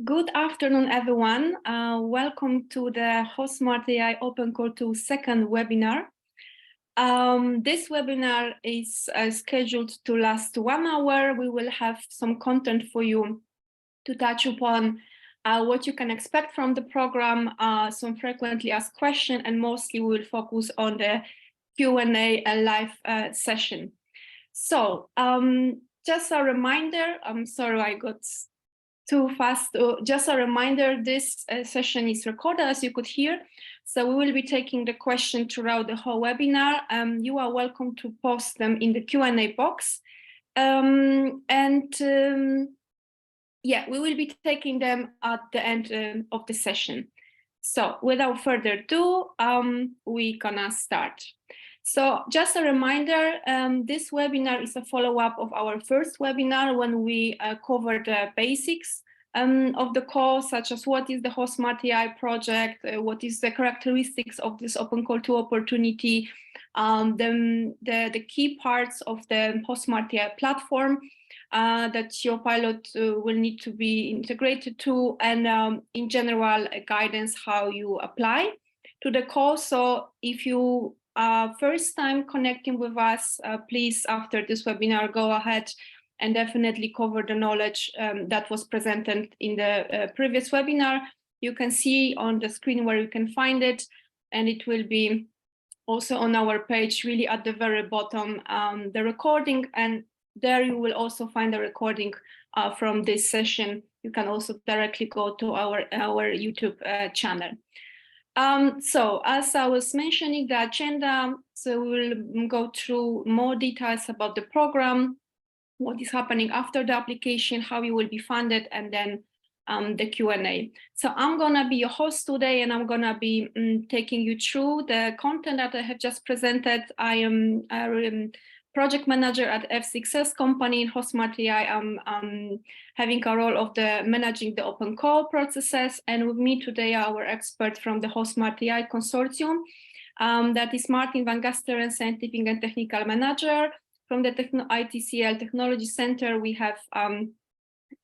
Good afternoon, everyone. Welcome to the HosmartAI Open Call to second webinar. This webinar is scheduled to last 1 hour. We will have some content for you to touch upon what you can expect from the program, some frequently asked questions, and mostly we will focus on the Q&A live session. So just a reminder, I'm sorry I got too fast. Just a reminder, this session is recorded, as you could hear. So we will be taking the question throughout the whole webinar. You are welcome to post them in the Q&A box. Yeah, we will be taking them at the end of the session. So without further ado, we're gonna start. So just a reminder, this webinar is a follow-up of our first webinar when we covered the basics of the course, such as what is the HosmartAI project, what is the characteristics of this open call to opportunity, the key parts of the HosmartAI platform that your pilot will need to be integrated to, and in general, guidance how you apply to the course. So if you first time connecting with us, please, after this webinar, go ahead and definitely cover the knowledge that was presented in the previous webinar. You can see on the screen where you can find it, and it will be also on our page, really at the very bottom, the recording, and there you will also find a recording from this session. You can also directly go to our YouTube channel. So as I was mentioning, the agenda, so we'll go through more details about the program, what is happening after the application, how you will be funded, and then the Q&A. So I'm gonna be your host today, and I'm gonna be taking you through the content that I have just presented. I am a project manager at F6S company in HosmartAI. I'm having a role of managing the open call processes, and with me today are our experts from the HosmartAI consortium. That is Martin van Gasteren, scientific and technical manager. From the ITCL Technology Center, we have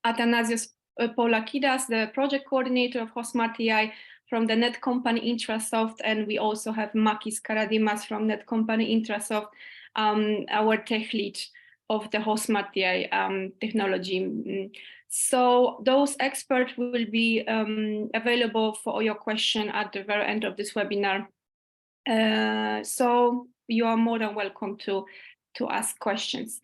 Athanasios Paulakidas, the project coordinator of HosmartAI from the net company Intrasoft, and we also have Makis Karadimas from net company Intrasoft, our tech lead of the HosmartAI technology. So those experts will be available for all your questions at the very end of this webinar. So you are more than welcome to ask questions.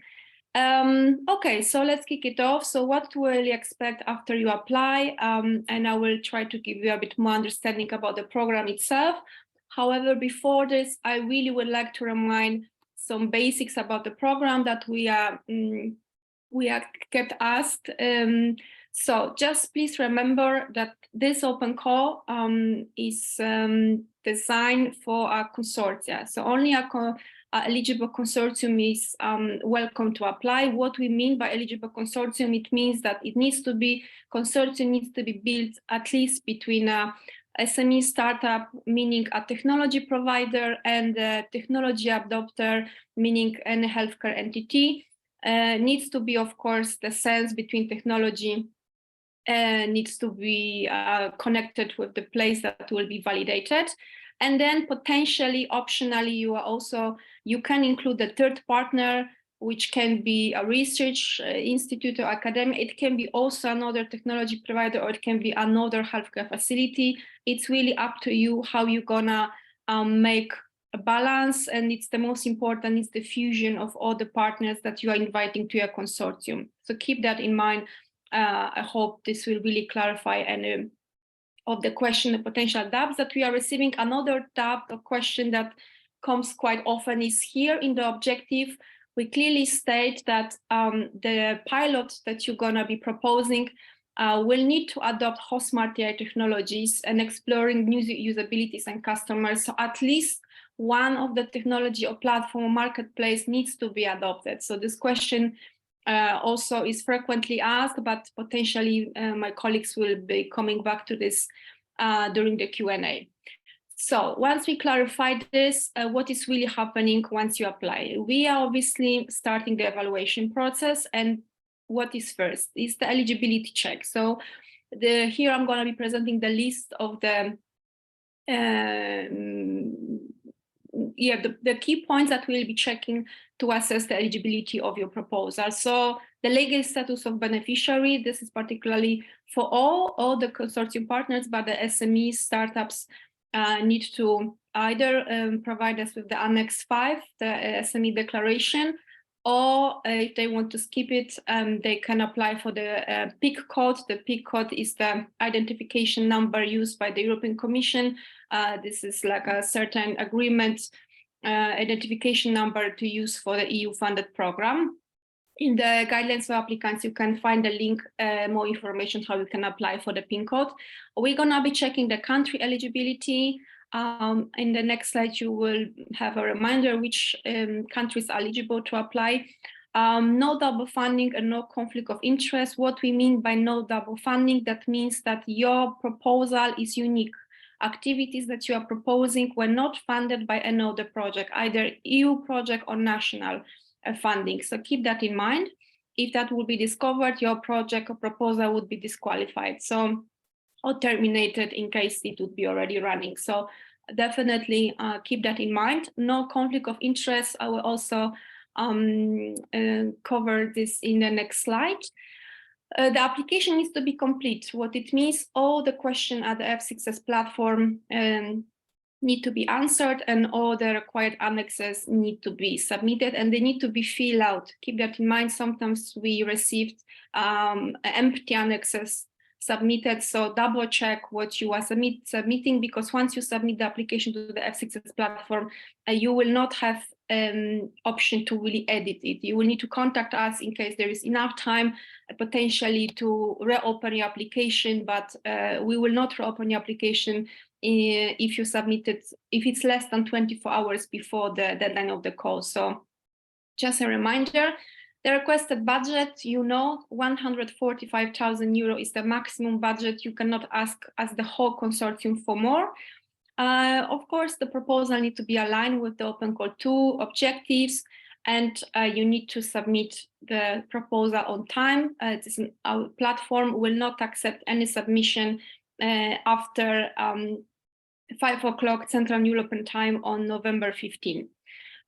Okay, so let's kick it off. So what will you expect after you apply? And I will try to give you a bit more understanding about the program itself. However, before this, I really would like to remind some basics about the program that we are kept asked. So just please remember that this open call is designed for a consortia. So only a eligible consortium is welcome to apply. What we mean by eligible consortium, it means that consortium needs to be built at least between a SME startup, meaning a technology provider, and a technology adopter, meaning any healthcare entity. Needs to be, of course, the sense between technology needs to be connected with the place that will be validated. And then potentially, optionally, you can include the third partner, which can be a research institute or academic. It can be also another technology provider, or it can be another healthcare facility. It's really up to you how you're gonna make a balance, and it's the most important, it's the fusion of all the partners that you are inviting to your consortium. So keep that in mind. I hope this will really clarify any of the potential doubts that we are receiving. Another doubt or question that comes quite often is here in the objective. We clearly state that the pilot that you're gonna be proposing will need to adopt HosmartAI technologies and exploring new usabilities and customers. So at least one of the technology or platform or marketplace needs to be adopted. So this question also is frequently asked, but potentially my colleagues will be coming back to this during the Q&A. So once we clarified this, what is really happening once you apply? We are obviously starting the evaluation process, and what is first is the eligibility check. So Here I'm going to be presenting the list of the the key points that we'll be checking to assess the eligibility of your proposal. So the legal status of beneficiary, this is particularly for all the consortium partners, but the SMEs, startups need to either provide us with the Annex 5, the SME declaration, or if they want to skip it, they can apply for the PIC code. The PIC code is the identification number used by the European Commission. This is like a certain agreement identification number to use for the EU-funded program. In the guidelines for applicants, you can find a link, more information how you can apply for the PIN code. We're going to be checking the country eligibility. In the next slide, you will have a reminder which countries are eligible to apply. No double funding and no conflict of interest. What we mean by no double funding, that means that your proposal is unique. Activities that you are proposing were not funded by another project, either EU project or national funding. So keep that in mind. If that would be discovered, your project or proposal would be disqualified. So, or terminated in case it would be already running. So definitely keep that in mind. No conflict of interest. I will also cover this in the next slide. The application needs to be complete. What it means, all the questions at the F6S platform need to be answered, and all the required annexes need to be submitted, and they need to be filled out. Keep that in mind. Sometimes we received empty annexes submitted, so double check what you are submitting, because once you submit the application to the F6S platform, you will not have option to really edit it. You will need to contact us in case there is enough time potentially to reopen your application, but we will not reopen your application if you submit it, if it's less than 24 hours before the deadline of the call. So just a reminder, the requested budget, 145,000 euro is the maximum budget. You cannot ask as the whole consortium for more. Of course, the proposal needs to be aligned with the Open Call 2 objectives, and you need to submit the proposal on time. Our platform will not accept any submission after 5 o'clock Central European Time on November 15.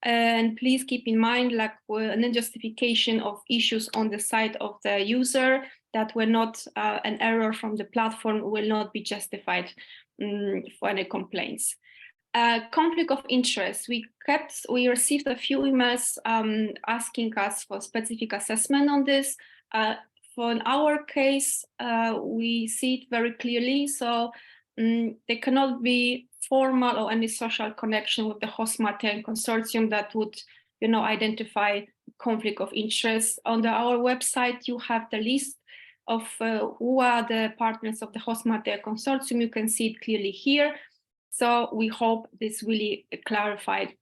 And please keep in mind, like an justification of issues on the side of the user that were not an error from the platform will not be justified for any complaints. Conflict of interest. We received a few emails asking us for specific assessment on this. For in our case, we see it very clearly. So there cannot be formal or any social connection with the HosmartAI consortium that would, identify conflict of interest. On our website, you have the list of who are the partners of the HosmartAI consortium. You can see it clearly here. So we hope this really clarified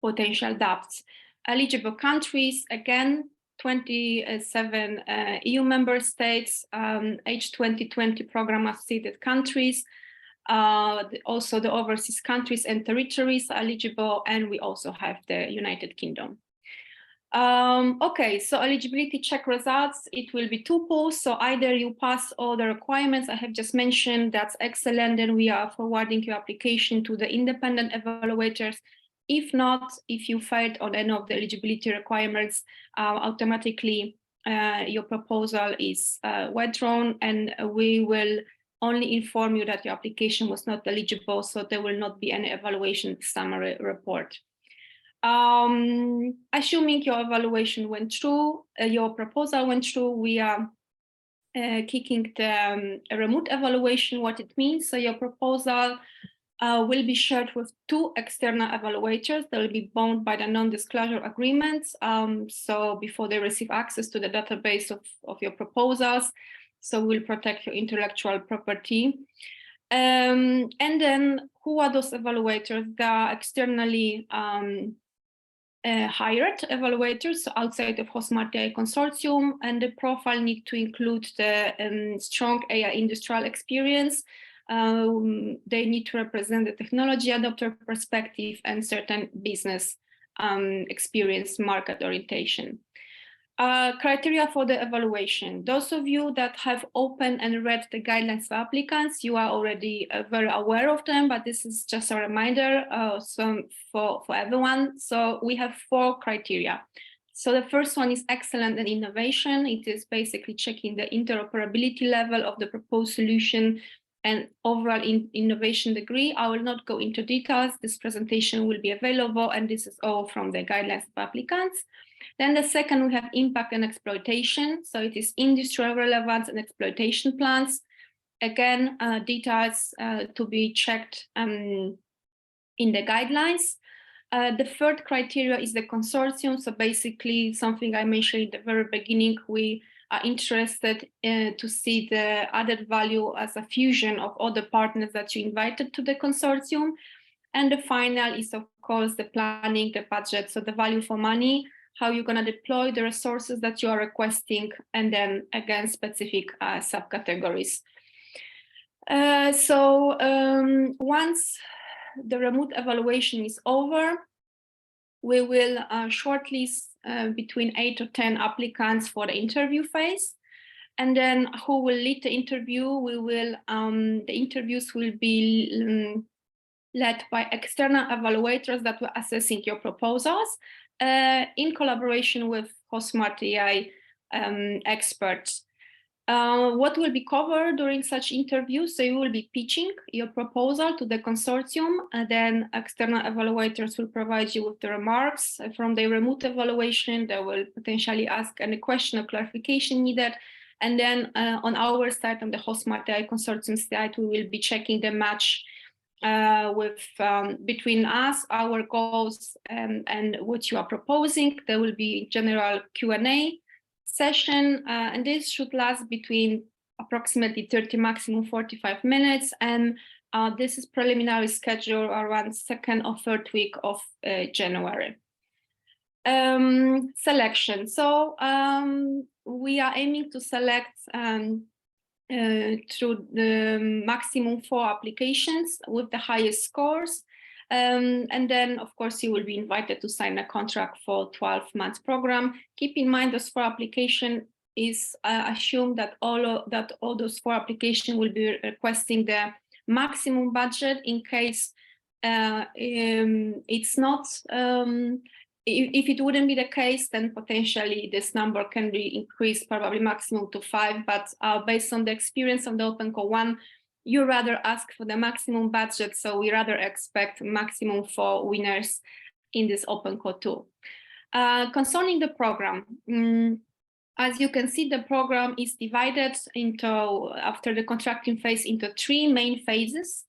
potential doubts. Eligible countries, again, 27 EU member states, H2020 program associated countries, also the overseas countries and territories are eligible, and we also have the United Kingdom. Okay, so eligibility check results, it will be two polls. So either you pass all the requirements I have just mentioned, that's excellent, then we are forwarding your application to the independent evaluators. If not, if you failed on any of the eligibility requirements, automatically your proposal is withdrawn, and we will only inform you that your application was not eligible, so there will not be any evaluation summary report. Assuming your evaluation went through, your proposal went through, we are kicking the remote evaluation. What it means, so your proposal will be shared with two external evaluators. They will be bound by the non-disclosure agreements, so before they receive access to the database of your proposals, so we'll protect your intellectual property. And then who are those evaluators? They are externally hired evaluators outside of HosmartAI consortium, and the profile need to include the strong AI industrial experience. They need to represent the technology adopter perspective and certain business experience, market orientation. Criteria for the evaluation. Those of you that have opened and read the guidelines for applicants, you are already very aware of them, but this is just a reminder for everyone. So we have 4 criteria. So the first one is excellent and innovation. It is basically checking the interoperability level of the proposed solution and overall innovation degree. I will not go into details. This presentation will be available, and this is all from the guidelines for applicants. Then the second, we have impact and exploitation. So it is industrial relevance and exploitation plans. Again, details to be checked in the guidelines. The third criteria is the consortium. So basically something I mentioned in the very beginning, we are interested to see the added value as a fusion of all the partners that you invited to the consortium. And the final is, of course, the planning, the budget, so the value for money, how you're going to deploy the resources that you are requesting, and then again, specific subcategories. Once the remote evaluation is over, we will shortlist between 8 or 10 applicants for the interview phase. And then who will lead the interview? The interviews will be led by external evaluators that were assessing your proposals in collaboration with HosmartAI experts. What will be covered during such interviews? So you will be pitching your proposal to the consortium, and then external evaluators will provide you with the remarks from the remote evaluation. They will potentially ask any question or clarification needed. And then on our side, on the HosmartAI consortium side, we will be checking the match between us, our goals, and what you are proposing. There will be general Q&A session, and this should last between approximately 30, maximum 45 minutes. And this is preliminary schedule around 2nd or 3rd week of January. Selection. So we are aiming to select through the maximum 4 applications with the highest scores. And then, of course, you will be invited to sign a contract for 12-month program. Keep in mind, those 4 applications is assumed that all those 4 applications will be requesting the maximum budget. In case it's not, if it wouldn't be the case, then potentially this number can be increased, probably maximum to 5. But based on the experience of the Open Call 1, you rather ask for the maximum budget, so we rather expect maximum 4 winners in this Open Call 2. Concerning the program, as you can see, the program is divided into, after the contracting phase, into 3 main phases.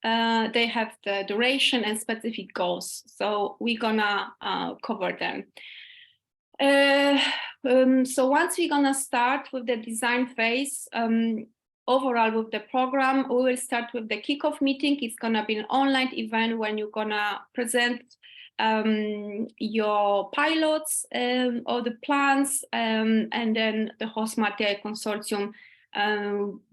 They have the duration and specific goals, so we're gonna cover them. So once we're gonna start with the design phase, overall with the program, we will start with the kickoff meeting. It's gonna be an online event when you're gonna present your pilots or the plans, and then the HosmartAI consortium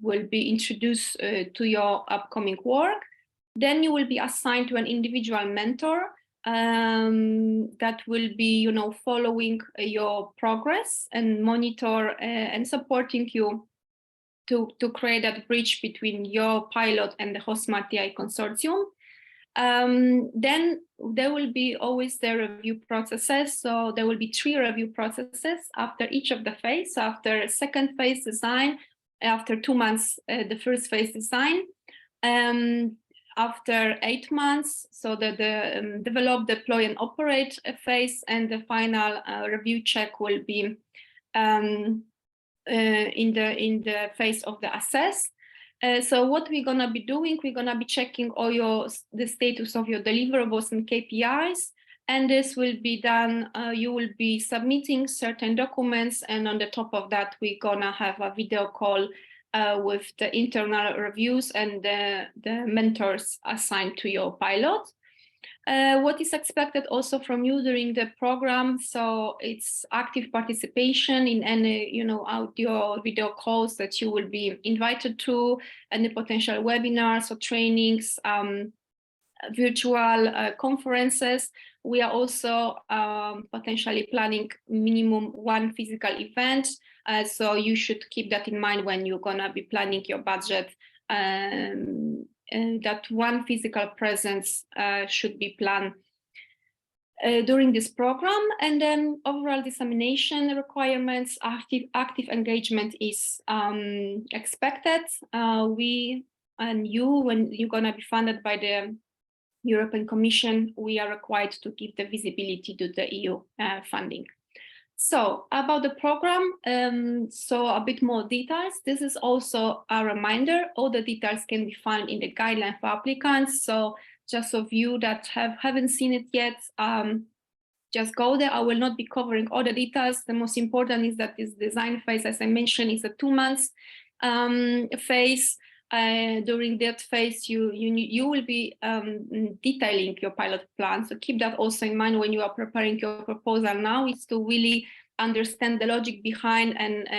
will be introduced to your upcoming work. Then you will be assigned to an individual mentor that will be, following your progress and monitor and supporting you to create that bridge between your pilot and the HosmartAI consortium. Then there will be always the review processes. So there will be 3 review processes after each of the phase. So after 2nd phase design, after 2 months, the 1st phase design. After 8 months, so the develop, deploy, and operate phase, and the final review check will be in the phase of the assess. So what we're gonna be doing, we're gonna be checking all the status of your deliverables and KPIs, and this will be done. You will be submitting certain documents, and on the top of that, we're gonna have a video call with the internal reviews and the mentors assigned to your pilot. What is expected also from you during the program? So it's active participation in any, audio, video calls that you will be invited to, any potential webinars or trainings, virtual conferences. We are also potentially planning minimum one physical event. So you should keep that in mind when you're gonna be planning your budget. That one physical presence should be planned during this program. And then overall dissemination requirements, active engagement is expected. We and you, when you're gonna be funded by the European Commission, we are required to give the visibility to the EU funding. So about the program, so a bit more details. This is also a reminder. All the details can be found in the guideline for applicants. So just of you that haven't seen it yet, just go there. I will not be covering all the details. The most important is that this design phase, as I mentioned, is a 2 months phase. During that phase, you will be detailing your pilot plan. So keep that also in mind when you are preparing your proposal now, is to really understand the logic behind and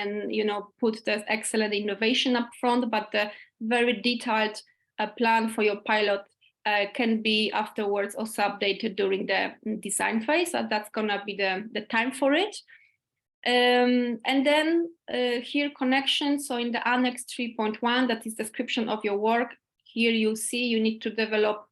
put the excellent innovation up front, but the very detailed plan for your pilot can be afterwards also updated during the design phase. So that's gonna be the time for it. And then here connection. So in the Annex 3.1, that is description of your work. Here you see you need to develop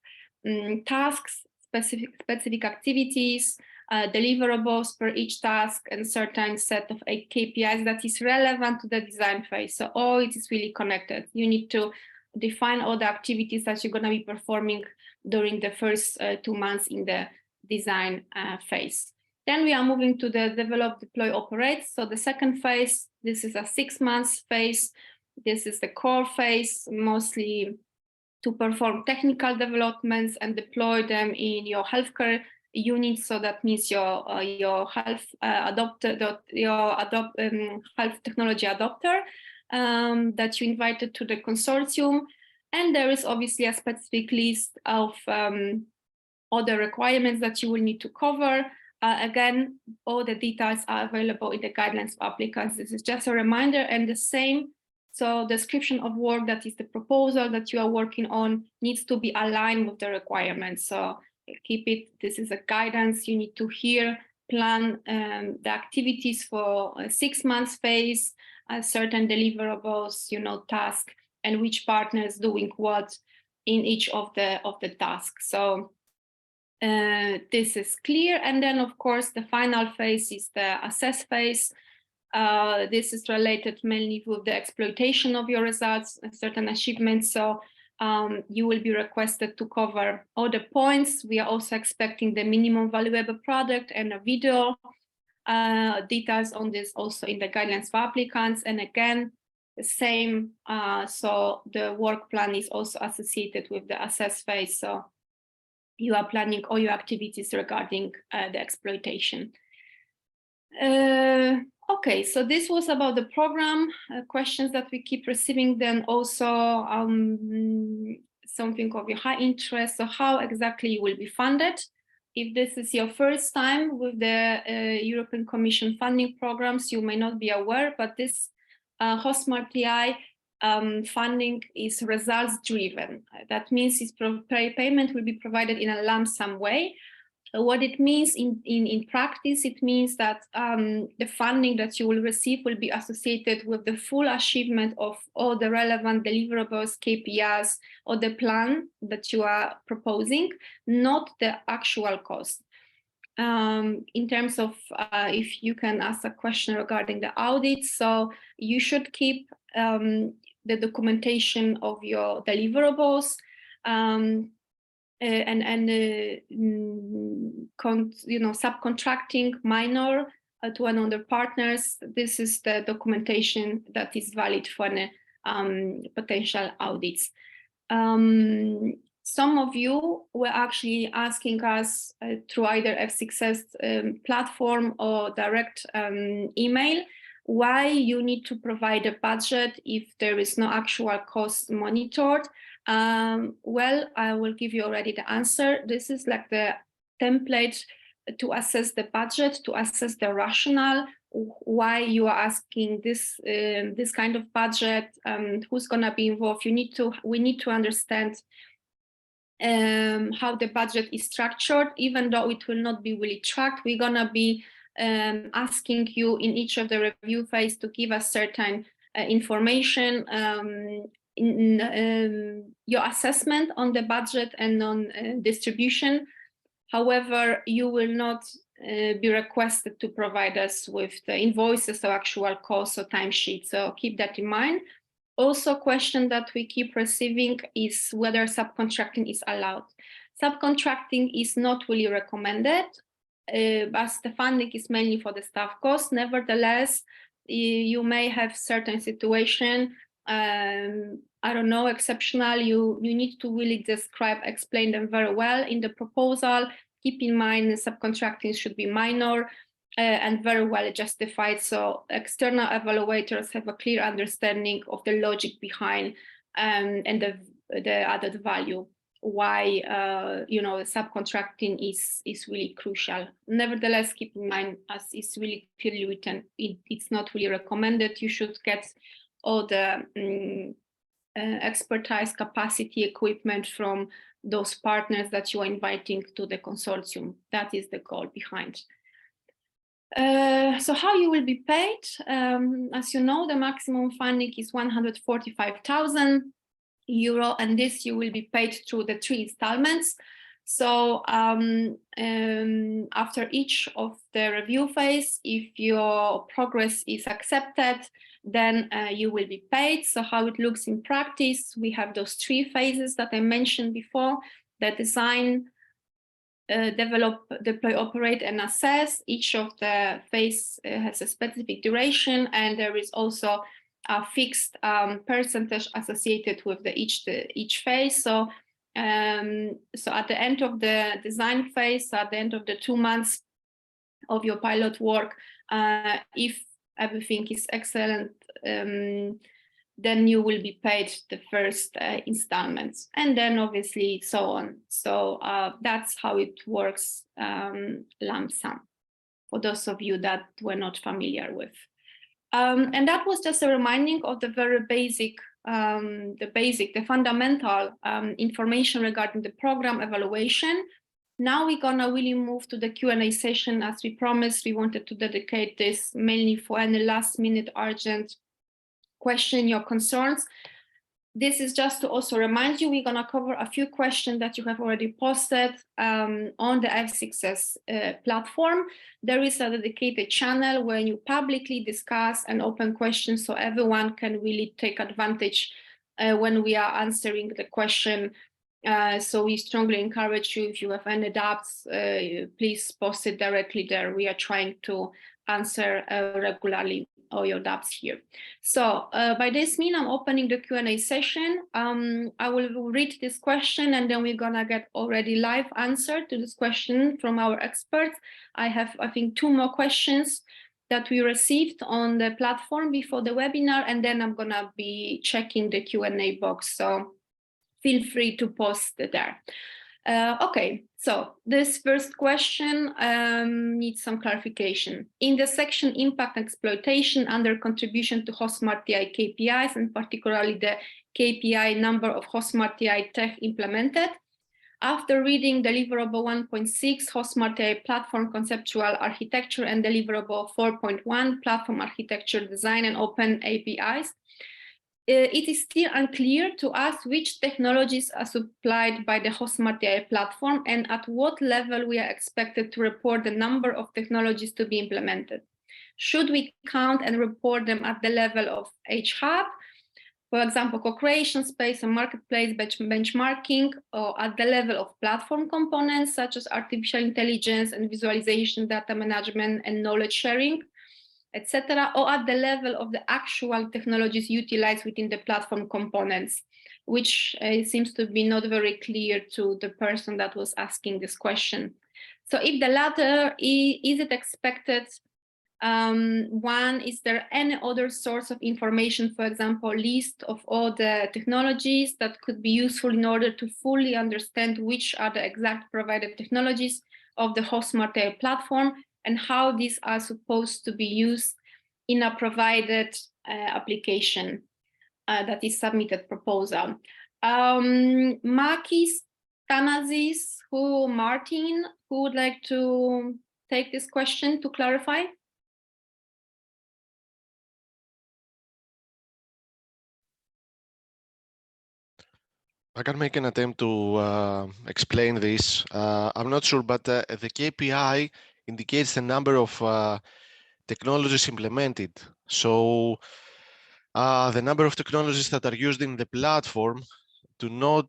tasks, specific activities, deliverables per each task, and certain set of KPIs that is relevant to the design phase. So all it is really connected. You need to define all the activities that you're going to be performing during the first 2 months in the design phase. Then we are moving to the develop, deploy, operate. So the second phase, this is a 6 months phase. This is the core phase, mostly to perform technical developments and deploy them in your healthcare units. So that means your health adopter, health technology adopter that you invited to the consortium. And there is obviously a specific list of other requirements that you will need to cover. Again, all the details are available in the guidelines for applicants. This is just a reminder, and the same. So description of work, that is the proposal that you are working on, needs to be aligned with the requirements. So keep it, this is a guidance. You need to here plan the activities for a 6 months phase, certain deliverables, task, and which partners doing what in each of the tasks. So this is clear. And then, of course, the final phase is the assess phase. This is related mainly with the exploitation of your results and certain achievements. So you will be requested to cover all the points. We are also expecting the minimum valuable product and a video. Details on this also in the guidelines for applicants. And again, the same. So the work plan is also associated with the assess phase. So you are planning all your activities regarding the exploitation. Okay, so this was about the program, questions that we keep receiving, then also something of your high interest. So how exactly you will be funded? If this is your first time with the European Commission funding programs, you may not be aware, but this HosmartAI funding is results driven. That means payment will be provided in a lump sum way. What it means in practice, it means that the funding that you will receive will be associated with the full achievement of all the relevant deliverables, KPIs, or the plan that you are proposing, not the actual cost. In terms of if you can ask a question regarding the audit, so you should keep the documentation of your deliverables and subcontracting minor to another partners. This is the documentation that is valid for potential audits. Some of you were actually asking us through either F6S platform or direct email, why you need to provide a budget if there is no actual cost monitored. Well, I will give you already the answer. This is like the template to assess the budget, to assess the rationale, why you are asking this kind of budget, who's gonna be involved. We need to understand how the budget is structured. Even though it will not be really tracked, we're gonna be asking you in each of the review phase to give us certain information in your assessment on the budget and on distribution. However, you will not be requested to provide us with the invoices or actual costs or timesheets, so keep that in mind. Also, a question that we keep receiving is whether subcontracting is allowed. Subcontracting is not really recommended, as the funding is mainly for the staff costs. Nevertheless, you may have certain situation, I don't know, exceptional. You need to really explain them very well in the proposal. Keep in mind subcontracting should be minor and very well justified, so external evaluators have a clear understanding of the logic behind and the added value, why subcontracting is really crucial. Nevertheless, keep in mind, as it's really clearly written, it's not really recommended. You should get all the expertise, capacity, equipment from those partners that you are inviting to the consortium. That is the goal behind. So how you will be paid? As you know, the maximum funding is 145,000 euro, and this you will be paid through the 3 installments. So after each of the review phase, if your progress is accepted, then you will be paid. So how it looks in practice, we have those 3 phases that I mentioned before: the design, develop, deploy, operate, and assess. Each of the phase has a specific duration, and there is also a fixed percentage associated with each phase. So at the end of the design phase, at the end of the 2 months of your pilot work, if everything is excellent, then you will be paid the first installments, and then obviously so on. So that's how it works, lump sum, for those of you that were not familiar with. And that was just a reminding of the very basic, the fundamental information regarding the program evaluation. Now we're gonna really move to the Q&A session. As we promised, we wanted to dedicate this mainly for any last minute urgent question, your concerns. This is just to also remind you, we're going to cover a few questions that you have already posted on the F6S platform. There is a dedicated channel where you publicly discuss and open questions, so everyone can really take advantage when we are answering the question. So we strongly encourage you, if you have any doubts, please post it directly there. We are trying to answer regularly all your doubts here. So by this means, I'm opening the Q&A session. I will read this question, and then we're gonna get already live answer to this question from our experts. I have, I think, 2 more questions that we received on the platform before the webinar, and then I'm gonna be checking the Q&A box. So feel free to post there. Okay, so this first question needs some clarification. In the section Impact Exploitation under Contribution to HosmartAI KPIs, and particularly the KPI number of HosmartAI tech implemented, after reading deliverable 1.6, HosmartAI Platform Conceptual Architecture, and deliverable 4.1, Platform Architecture Design and Open APIs, it is still unclear to us which technologies are supplied by the HosmartAI platform and at what level we are expected to report the number of technologies to be implemented. Should we count and report them at the level of H-Hub, for example, co-creation space and marketplace benchmarking, or at the level of platform components such as artificial intelligence and visualization, data management and knowledge sharing, etc., or at the level of the actual technologies utilized within the platform components, which seems to be not very clear to the person that was asking this question. So if the latter, is it expected? One, is there any other source of information, for example, list of all the technologies that could be useful in order to fully understand which are the exact provided technologies of the HosmartAI platform and how these are supposed to be used in a provided application that is submitted proposal. Makis Thanasis, Martin, who would like to take this question to clarify? I can make an attempt to explain this. I'm not sure, but the KPI indicates the number of technologies implemented. So the number of technologies that are used in the platform do not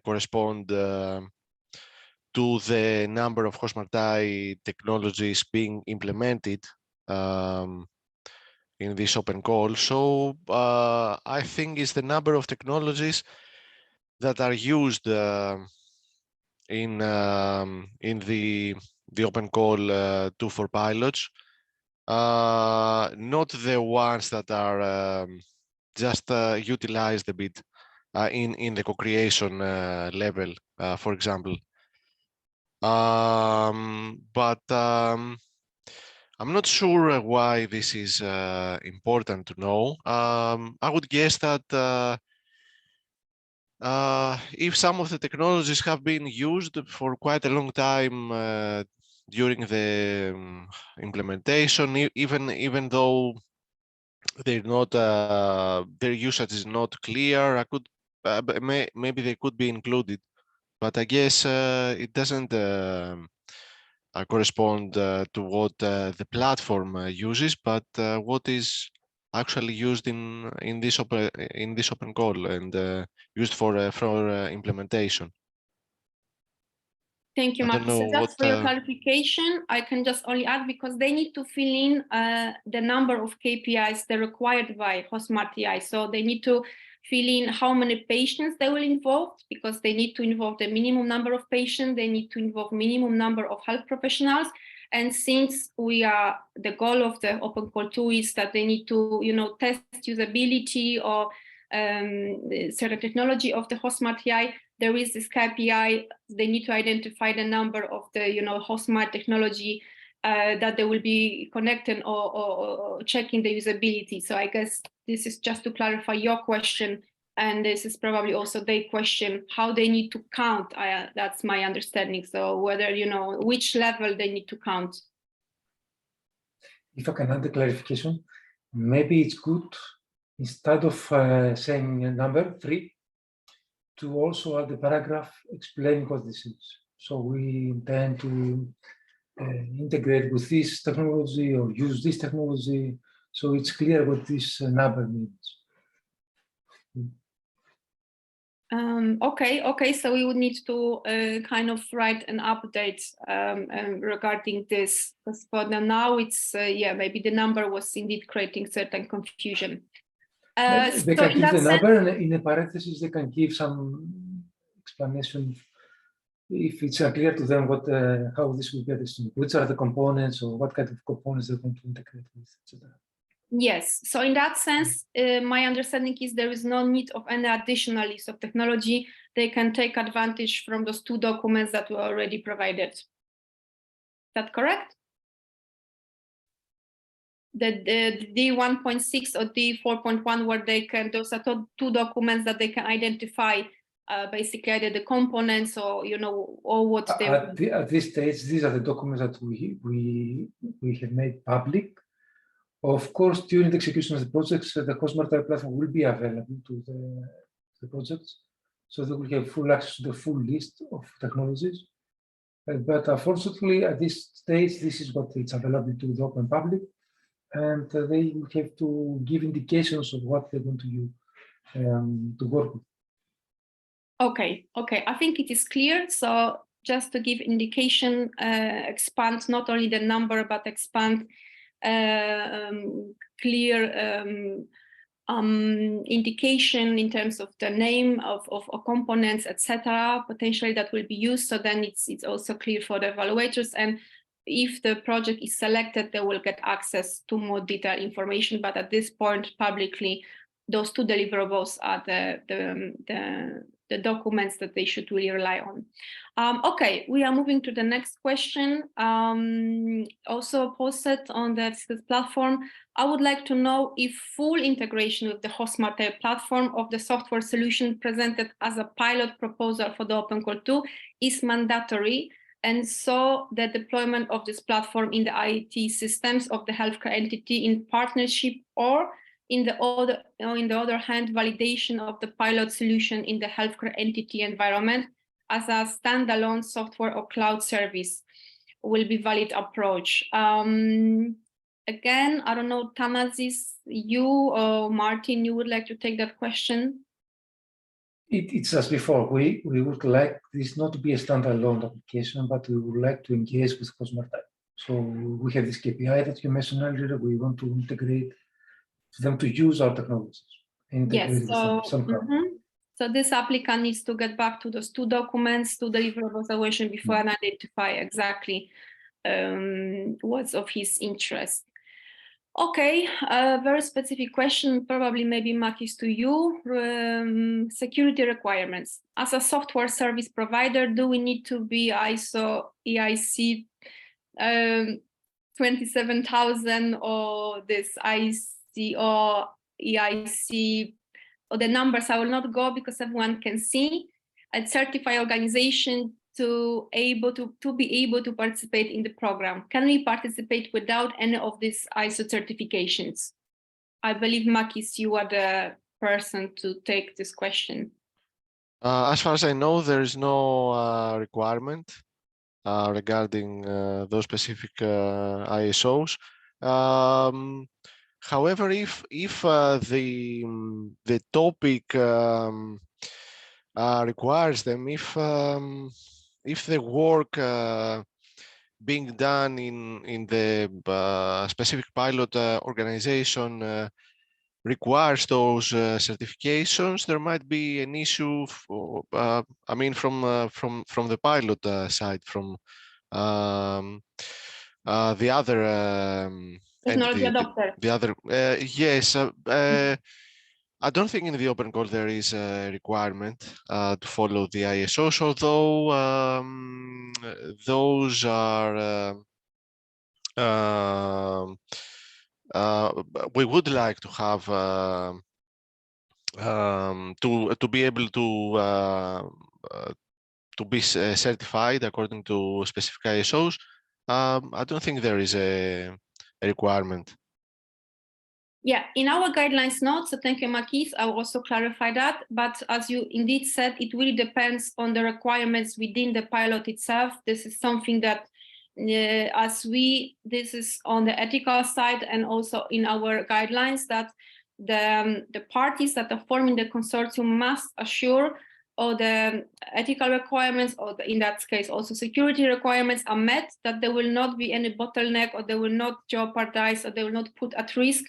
correspond to the number of HosmartAI technologies being implemented in this open call. So I think it's the number of technologies that are used in the open call 2 for pilots, not the ones that are just utilized a bit in the co-creation level, for example. But I'm not sure why this is important to know. I would guess that if some of the technologies have been used for quite a long time during the implementation, even though they're not, their usage is not clear, maybe they could be included. But I guess it doesn't correspond to what the platform uses, but what is actually used in this open call and used for implementation. Thank you, Mark. So just for your clarification, I can just only add, because they need to fill in the number of KPIs that are required by HosmartAI. So they need to fill in how many patients they will involve, because they need to involve the minimum number of patients. They need to involve minimum number of health professionals. And since the goal of the Open Call 2 is that they need to, test usability or certain technology of the HosmartAI, there is this KPI. They need to identify the number of the, Hosmart technology that they will be connecting or checking the usability. So I guess this is just to clarify your question, and this is probably also their question, how they need to count. That's my understanding. So whether, which level they need to count. If I can add the clarification, maybe it's good, instead of saying a number 3, to also add the paragraph explaining what this is. So we intend to integrate with this technology or use this technology, so it's clear what this number means. Okay. So we would need to kind of write an update regarding this, because for now it's maybe the number was indeed creating certain confusion. They can give the number, and in a parenthesis they can give some explanation if it's clear to them what how this will get distributed, which are the components or what kind of components they're going to integrate with, etc. Yes, so in that sense, my understanding is there is no need of any additional list of technology. They can take advantage from those 2 documents that were already provided. Is that correct? The D1.6 or D4.1, where they can, those are 2 documents that they can identify basically either the components or, or what they at this stage, these are the documents that we have made public. Of course, during the execution of the projects, the HosmartAI platform will be available to the projects, so they will have full access to the full list of technologies. But unfortunately, at this stage, this is what it's available to the open public, and they will have to give indications of what they're going to use to work with. Okay. I think it is clear. So just to give indication, expand not only the number, but expand clear indication in terms of the name of components, etc. Potentially that will be used. So then it's also clear for the evaluators. And if the project is selected, they will get access to more detailed information. But at this point, publicly, those 2 deliverables are the the documents that they should really rely on. Okay, we are moving to the next question. Also posted on the platform. I would like to know if full integration with the HosmartAI platform of the software solution presented as a pilot proposal for the Open Call 2 is mandatory, and so the deployment of this platform in the IT systems of the healthcare entity in partnership, or in the other hand, validation of the pilot solution in the healthcare entity environment as a standalone software or cloud service will be valid approach. Again, I don't know, Thanasis, you or Martin, you would like to take that question? It's as before. We would like this not to be a standalone application, but we would like to engage with HosmartAI. So we have this KPI that you mentioned earlier. We want to integrate them to use our technologies. Yes, so this applicant needs to get back to those two documents, to deliverables evaluation before and identify exactly what's of his interest. Okay, a very specific question, probably maybe Makis to you. Security requirements. As a software service provider, do we need to be ISO EIC 27000 or this ICO EIC, or the numbers I will not go because everyone can see, a certified organization to be able to participate in the program? Can we participate without any of these ISO certifications? I believe, Makis, you are the person to take this question. As far as I know, there is no requirement regarding those specific ISOs. However, if the topic requires them, if the work being done in the specific pilot organization requires those certifications, there might be an issue. I mean, from the pilot side, from the other Technology adopter. the other. Yes. I don't think in the open call there is a requirement to follow the ISOs, although those are we would like to have to be able to be certified according to specific ISOs. I don't think there is a requirement. Yeah, in our guidelines notes, so thank you, Makis, I will also clarify that, but as you indeed said, it really depends on the requirements within the pilot itself. This is something that this is on the ethical side and also in our guidelines, that the parties that are forming the consortium must assure all the ethical requirements, or in that case also security requirements, are met, that there will not be any bottleneck, or they will not jeopardize, or they will not put at risk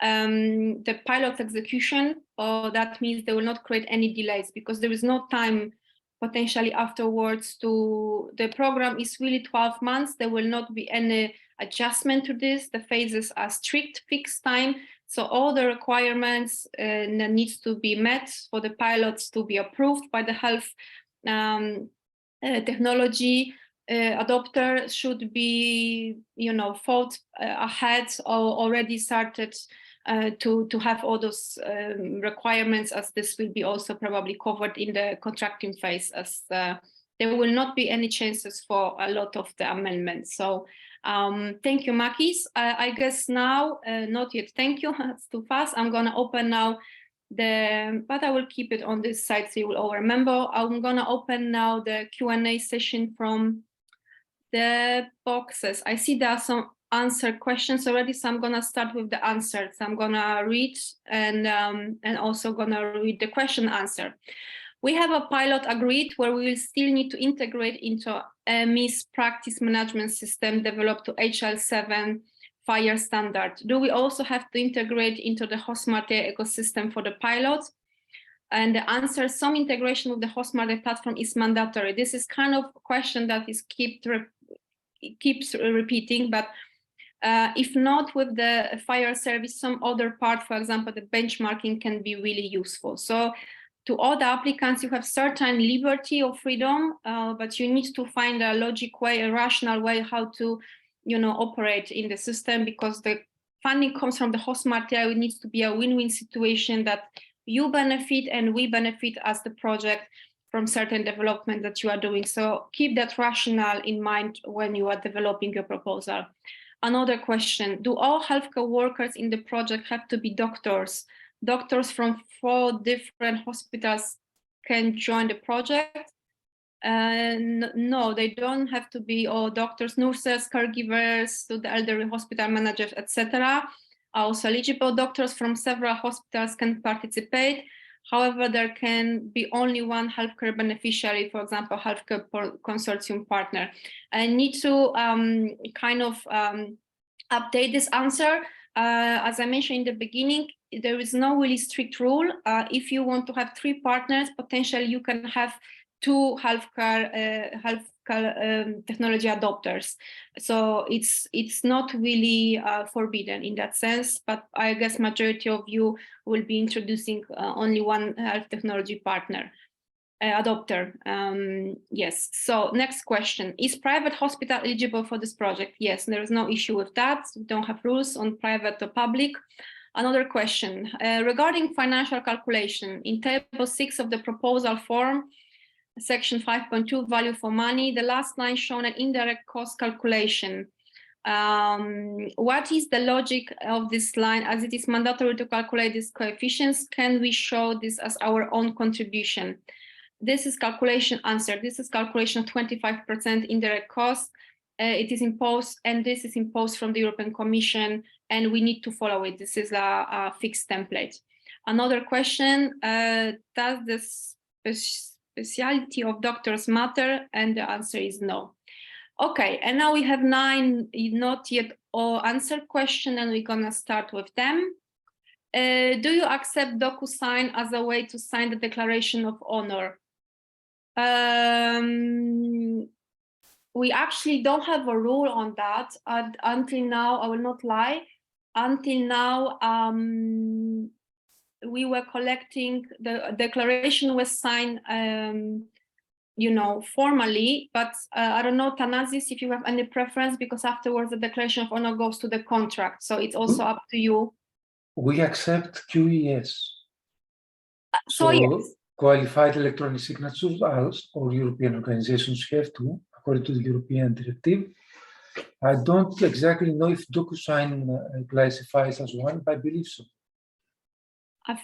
the pilot execution, or that means they will not create any delays, because there is no time potentially afterwards to the program is really 12 months. There will not be any adjustment to this. The phases are strict fixed time. So all the requirements that needs to be met for the pilots to be approved by the health technology adopter should be, thought ahead, or already started to have all those requirements, as this will be also probably covered in the contracting phase, as there will not be any chances for a lot of the amendments. So thank you, Makis. I guess now, not yet, thank you, it's too fast. I'm gonna open now but I will keep it on this side so you will all remember. I'm gonna open now the Q&A session from the boxes. I see there are some answered questions already, so I'm gonna start with the answers. I'm gonna read and also gonna read the question answer. We have a pilot agreed where we will still need to integrate into a MIS practice management system developed to HL7 FHIR standard. Do we also have to integrate into the HosmartAI ecosystem for the pilots? And the answer, some integration with the HosmartAI platform is mandatory. This is kind of a question that is keeps repeating, but if not with the FHIR service, some other part, for example, the benchmarking can be really useful. So to all the applicants, you have certain liberty or freedom, but you need to find a logic way, a rational way how to, operate in the system, because the funding comes from the HosmartAI. It needs to be a win-win situation that you benefit and we benefit as the project from certain development that you are doing. So keep that rationale in mind when you are developing your proposal. Another question, do all healthcare workers in the project have to be doctors? Doctors from 4 different hospitals can join the project? No, they don't have to be all doctors, nurses, caregivers, to the elderly hospital managers, etc. Are also eligible. Doctors from several hospitals can participate. However, there can be only one healthcare beneficiary, for example, healthcare consortium partner. I need to update this answer. As I mentioned in the beginning, there is no really strict rule. If you want to have 3 partners, potentially you can have 2 healthcare technology adopters. So it's not really forbidden in that sense, but I guess majority of you will be introducing only one health technology partner. Adopter. Yes. So next question, is private hospital eligible for this project? Yes, there is no issue with that. We don't have rules on private or public. Another question, regarding financial calculation, in table 6 of the proposal form, section 5.2, value for money, the last line shown an indirect cost calculation. What is the logic of this line, as it is mandatory to calculate these coefficients? Can we show this as our own contribution? This is calculation answer. This is calculation of 25% indirect cost. It is imposed, and this is imposed from the European Commission, and we need to follow it. This is a fixed template. Another question, does the specialty of doctors matter? And the answer is no. Okay, and now we have 9 not yet all answered questions, and we're gonna start with them. Do you accept DocuSign as a way to sign the declaration of honor? We actually don't have a rule on that until now. I will not lie. Until now, we were collecting, the declaration was signed, formally, but I don't know, Thanasis, if you have any preference, because afterwards the declaration of honor goes to the contract. So it's also up to you. We accept QES. So yes. Qualified electronic signatures, as all European organizations have to, according to the European directive. I don't exactly know if DocuSign classifies as one, but I believe so.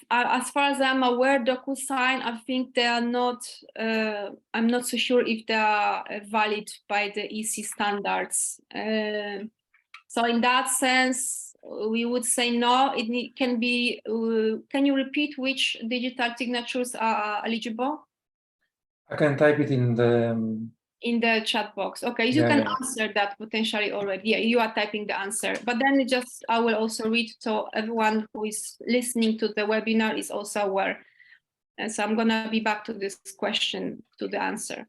As far as I'm aware, DocuSign, I think they are not, I'm not so sure if they are valid by the EC standards. So in that sense, we would say no. It can be, can you repeat which digital signatures are eligible? I can type it in the chat box. Okay, you can answer that potentially already. Yeah, you are typing the answer, but then I will also read, so everyone who is listening to the webinar is also aware. And so I'm gonna be back to this question, to the answer.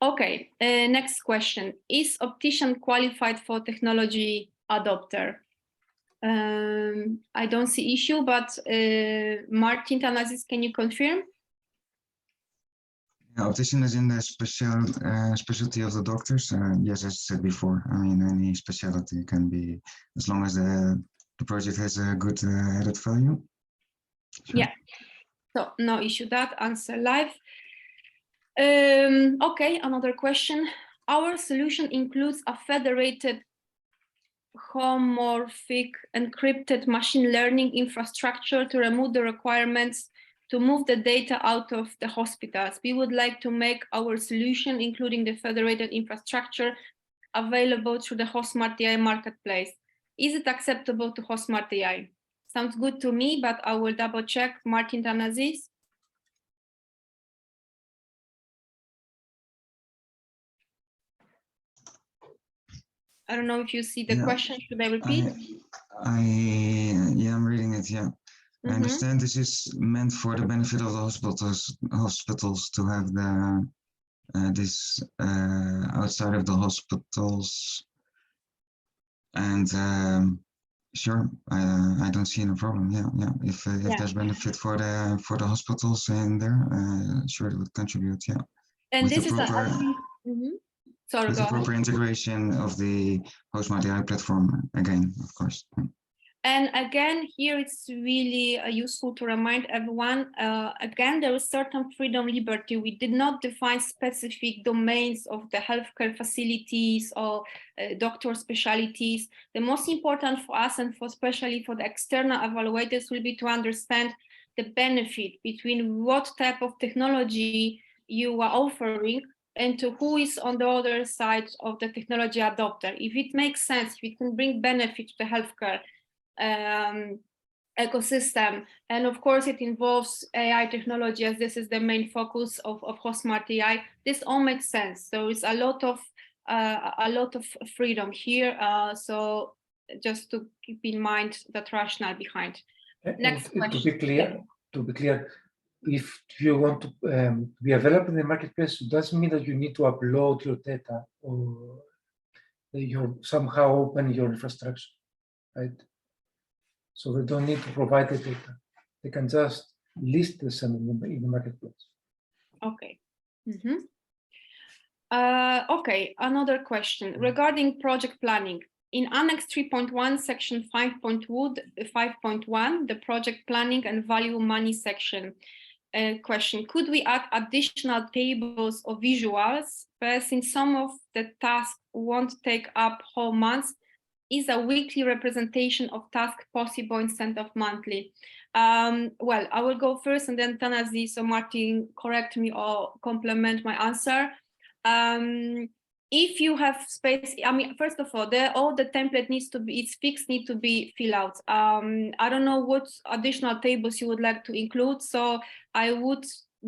Okay, next question. Is optician qualified for technology adopter? I don't see issue, but Martin Thanasis, can you confirm? Yeah, optician is in the specialty of the doctors. Yes, as I said before, I mean, any specialty can be, as long as the project has a good added value. Sure. Yeah, so no issue, that answer live. Okay, another question. Our solution includes a federated homomorphic encrypted machine learning infrastructure to remove the requirements to move the data out of the hospitals. We would like to make our solution, including the federated infrastructure, available through the HosmartAI marketplace. Is it acceptable to HosmartAI? Sounds good to me, but I will double check. Martin Thanasis. I don't know if you see the question. Should I repeat? Yeah, I'm reading it. Yeah, I understand this is meant for the benefit of the hospitals to have the this outside of the hospitals, and Sure, I don't see any problem. Yeah. If there's benefit for the hospitals in there, sure it would contribute. Yeah, And with this the is, proper sorry, with go the ahead. proper integration of the HosmartAI platform again, of course. And again, here it's really useful to remind everyone, again, there is certain freedom, liberty. We did not define specific domains of the healthcare facilities or doctor specialties. The most important for us and especially for the external evaluators will be to understand the benefit between what type of technology you are offering and to who is on the other side of the technology adopter. If it makes sense, if it can bring benefit to the healthcare ecosystem, and of course it involves AI technology, as this is the main focus of HosmartAI. This all makes sense. So it's a lot of freedom here. So just to keep in mind that rationale behind. Next question. To be clear, if you want to be available in the marketplace, it doesn't mean that you need to upload your data or you somehow open your infrastructure, right? So they don't need to provide the data. They can just list this in the marketplace. Okay. Okay, another question regarding project planning. In Annex 3.1, Section 5.1, the project planning and value money section. Question, could we add additional tables or visuals? Since some of the tasks won't take up whole months, is a weekly representation of task possible instead of monthly? Well, I will go first and then Thanasis, so Martin, correct me or complement my answer. If you have space, I mean, first of all, all the template needs to be, it's fixed, need to be filled out. I don't know what additional tables you would like to include, so I would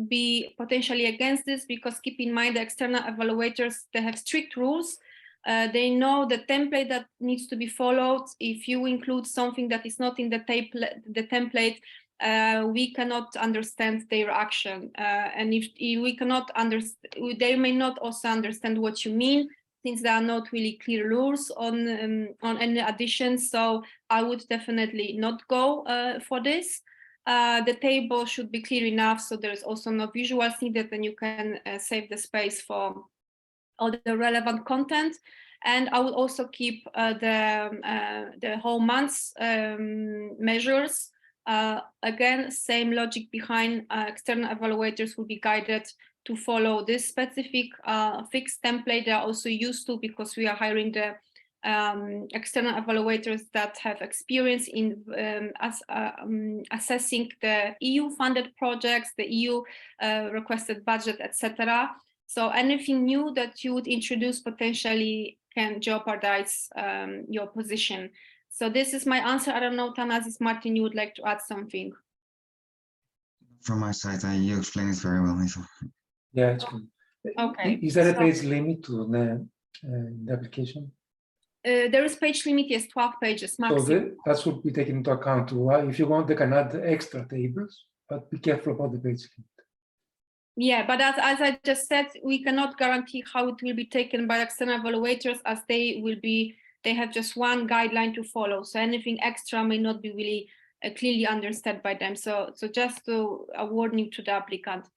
be potentially against this because keep in mind the external evaluators, they have strict rules. They know the template that needs to be followed. If you include something that is not in the template, we cannot understand their action. And if we cannot understand, they may not also understand what you mean, since there are not really clear rules on any additions. So I would definitely not go for this. The table should be clear enough, so there's also no visuals needed, and you can save the space for all the relevant content. And I will also keep the whole month's measures. Again, same logic behind. External evaluators will be guided to follow this specific fixed template. They are also used to, because we are hiring the external evaluators that have experience in assessing the EU-funded projects, the EU requested budget, etc. So anything new that you would introduce potentially can jeopardize your position. So this is my answer. I don't know, Thanasis, Martin, you would like to add something? From my side, you explained it very well, Lisa. Yeah, it's good. Okay. Is there a page limit to the application? There is page limit, yes, 12 pages maximum. So that should be taken into account. If you want, they can add extra tables, but be careful about the page limit. Yeah, but as I just said, we cannot guarantee how it will be taken by external evaluators, as they have just one guideline to follow. So anything extra may not be really clearly understood by them. So just a warning to the applicant.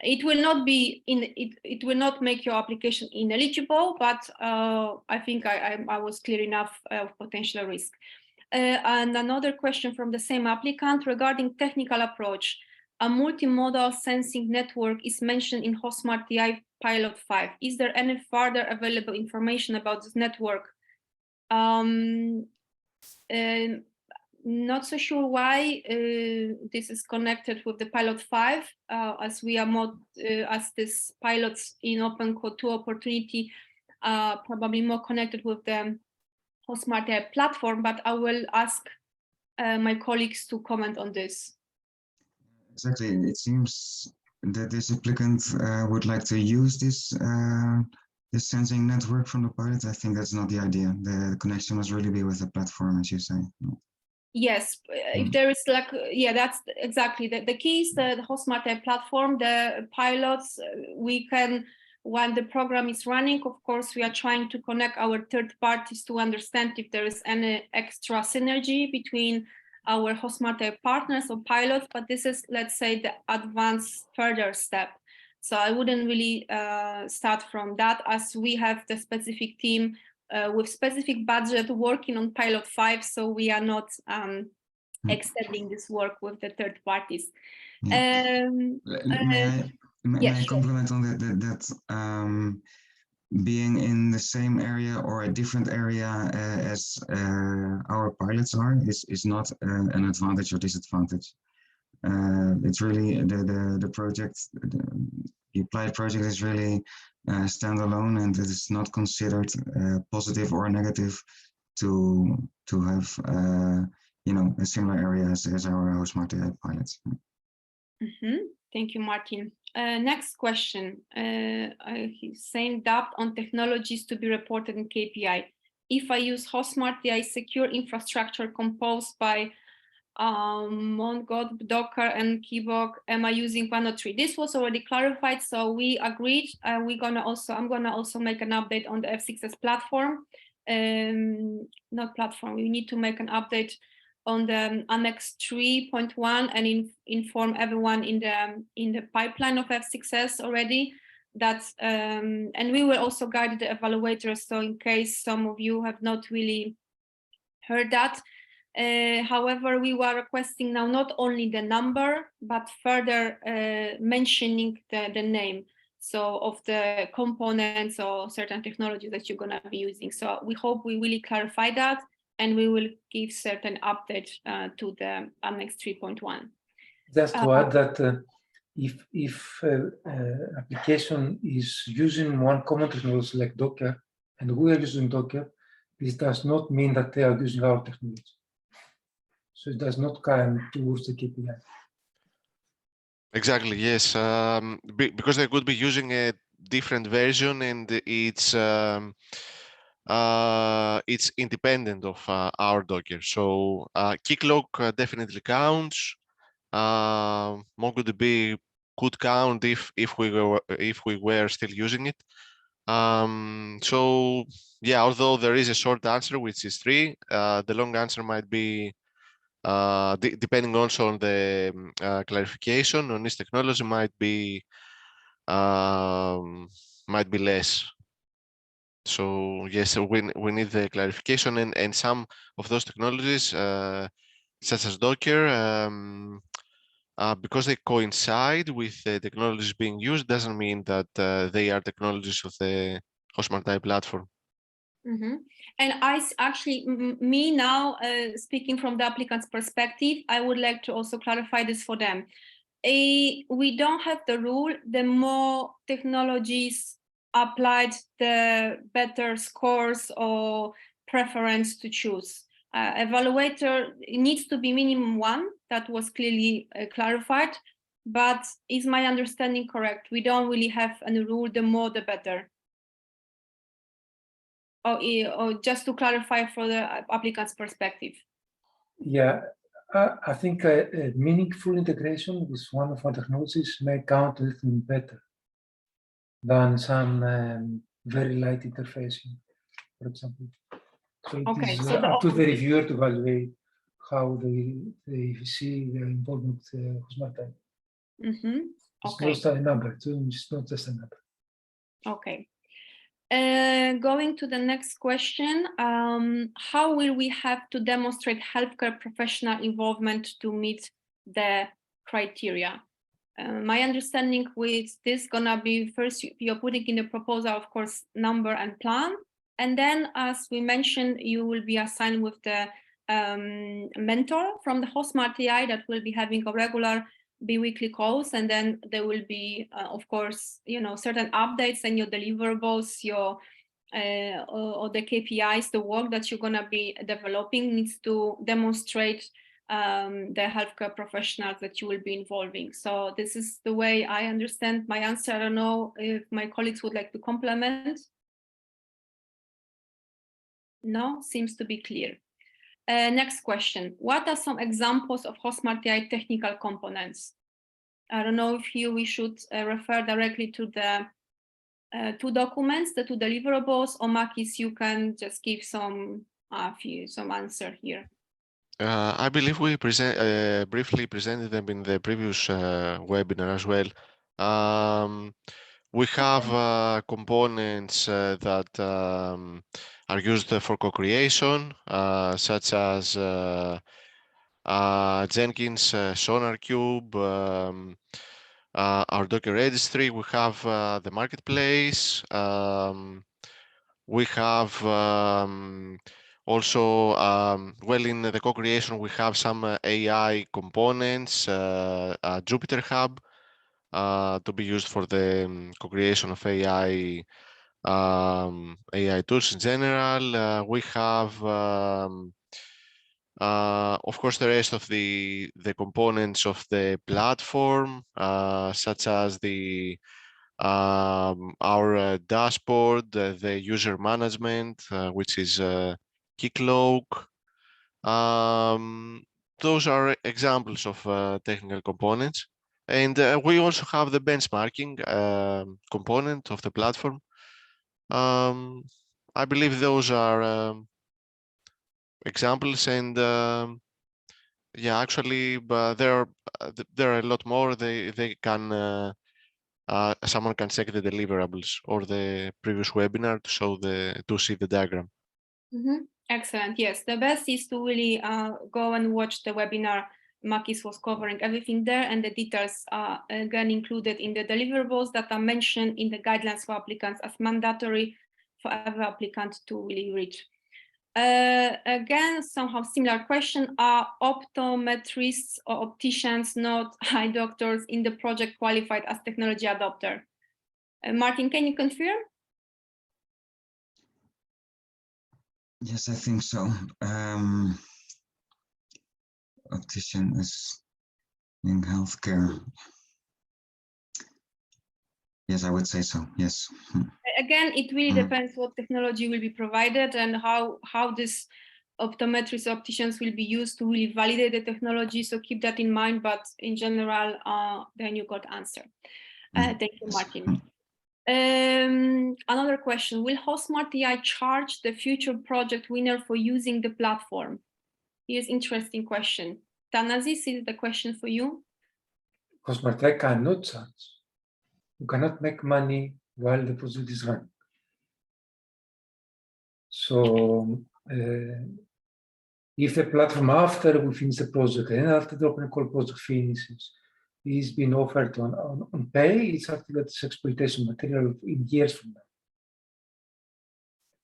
It will not be it will not make your application ineligible, but I think I was clear enough of potential risk. And another question from the same applicant regarding technical approach. A multimodal sensing network is mentioned in HosmartAI Pilot 5. Is there any further available information about this network? Not so sure why this is connected with the Pilot 5, as we are more, as this pilots in Open Code 2 opportunity, probably more connected with the HosmartAI platform, but I will ask my colleagues to comment on this. Exactly. It seems that this applicant would like to use this this sensing network from the pilot. I think that's not the idea. The connection must really be with the platform, as you say. Yes, if there is like, yeah, that's exactly the key is the HosmartAI platform. The pilots, we can while the program is running, of course, we are trying to connect our third parties to understand if there is any extra synergy between our HosmartAI partners or pilots, but this is, let's say, the advanced further step. So I wouldn't really start from that, as we have the specific team with specific budget working on pilot 5, so we are not extending this work with the third parties. May I compliment on that being in the same area or a different area as our pilots are is not an advantage or disadvantage. It's really the project, the applied project is really standalone, and it is not considered positive or negative to have a similar area as our HosmartAI pilots. Thank you, Martin. Next question. He's saying doubt on technologies to be reported in KPI. If I use HosmartAI secure infrastructure composed by Mongo, Docker, and Keyboard, am I using one or three? This was already clarified, so we agreed. I'm gonna also make an update on the F6S platform. Not platform. We need to make an update on the Annex 3.1 and inform everyone in the pipeline of F6S already. That's and we will also guide the evaluators. So in case some of you have not really heard that. However, we were requesting now not only the number, but further mentioning the name, so of the components or certain technologies that you're going to be using. So we hope we really clarify that, and we will give certain updates to the Annex 3.1. Just to add that if application is using one common technology like Docker, and we are using Docker, this does not mean that they are using our technology. So it does not count towards the KPI. Exactly, yes, because they could be using a different version, and it's independent of our Docker. So Keycloak definitely counts. MongoDB could count if we were still using it. So yeah, although there is a short answer which is 3, the long answer might be depending also on the clarification on this technology might be less. So yes, we need the clarification, and some of those technologies, such as Docker, because they coincide with the technologies being used, doesn't mean that they are technologies of the HosmartAI platform. And me now, speaking from the applicant's perspective, I would like to also clarify this for them. We don't have the rule, the more technologies applied, the better scores or preference to choose. Evaluator, it needs to be minimum 1, that was clearly clarified, but is my understanding correct? We don't really have any rule, the more the better. Or just to clarify for the applicant's perspective. Yeah, I think a meaningful integration with one of our technologies may count a little better than some very light interfacing, for example. So it is up to the reviewer to evaluate how they see the involvement with HosmartAI. It's not a number, it's not just a number. Okay. Going to the next question, how will we have to demonstrate healthcare professional involvement to meet the criteria? My understanding with this gonna be, first you're putting in the proposal, of course, number and plan, and then as we mentioned, you will be assigned with the mentor from the HosmartAI that will be having a regular bi-weekly calls, and then there will be, of course, certain updates and your deliverables, your or the KPIs, the work that you're going to be developing needs to demonstrate the healthcare professionals that you will be involving. So this is the way I understand my answer. I don't know if my colleagues would like to complement. No, seems to be clear. Next question. What are some examples of HosmartAI technical components? I don't know if we should refer directly to the two documents, the two deliverables, or Makis, you can just give some answer here. I believe we briefly presented them in the previous webinar as well. We have components that are used for co-creation, such as Jenkins SonarQube, our Docker registry. We have the marketplace. We have also, well, in the co-creation, we have some AI components, Jupyter Hub, to be used for the co-creation of AI tools in general. We have, of course, the rest of the components of the platform, such as our dashboard, the user management, which is Keycloak. Those are examples of technical components. And we also have the benchmarking component of the platform. I believe those are examples, and yeah, actually, but there are a lot more. They can someone can check the deliverables or the previous webinar to see the diagram. Excellent. Yes, the best is to really go and watch the webinar. Makis was covering everything there, and the details are again included in the deliverables that are mentioned in the guidelines for applicants as mandatory for every applicant to really read. Again, somehow similar question: are optometrists or opticians, not eye doctors, in the project qualified as technology adopter? Martin, can you confirm? Yes, I think so. Optician is in healthcare. Yes, I would say so. Yes. Again, it really depends what technology will be provided and how this optometrists, opticians will be used to really validate the technology. So keep that in mind. But in general, then you got answer. Thank you, Martin. Another question: will HosmartAI charge the future project winner for using the platform? Here's interesting question. Thanasis, is the question for you? HosmartAI cannot charge. You cannot make money while the project is running. So if the platform, after we finish the project and after the open call project finishes, is being offered on pay, it's something that's exploitation material in years from now.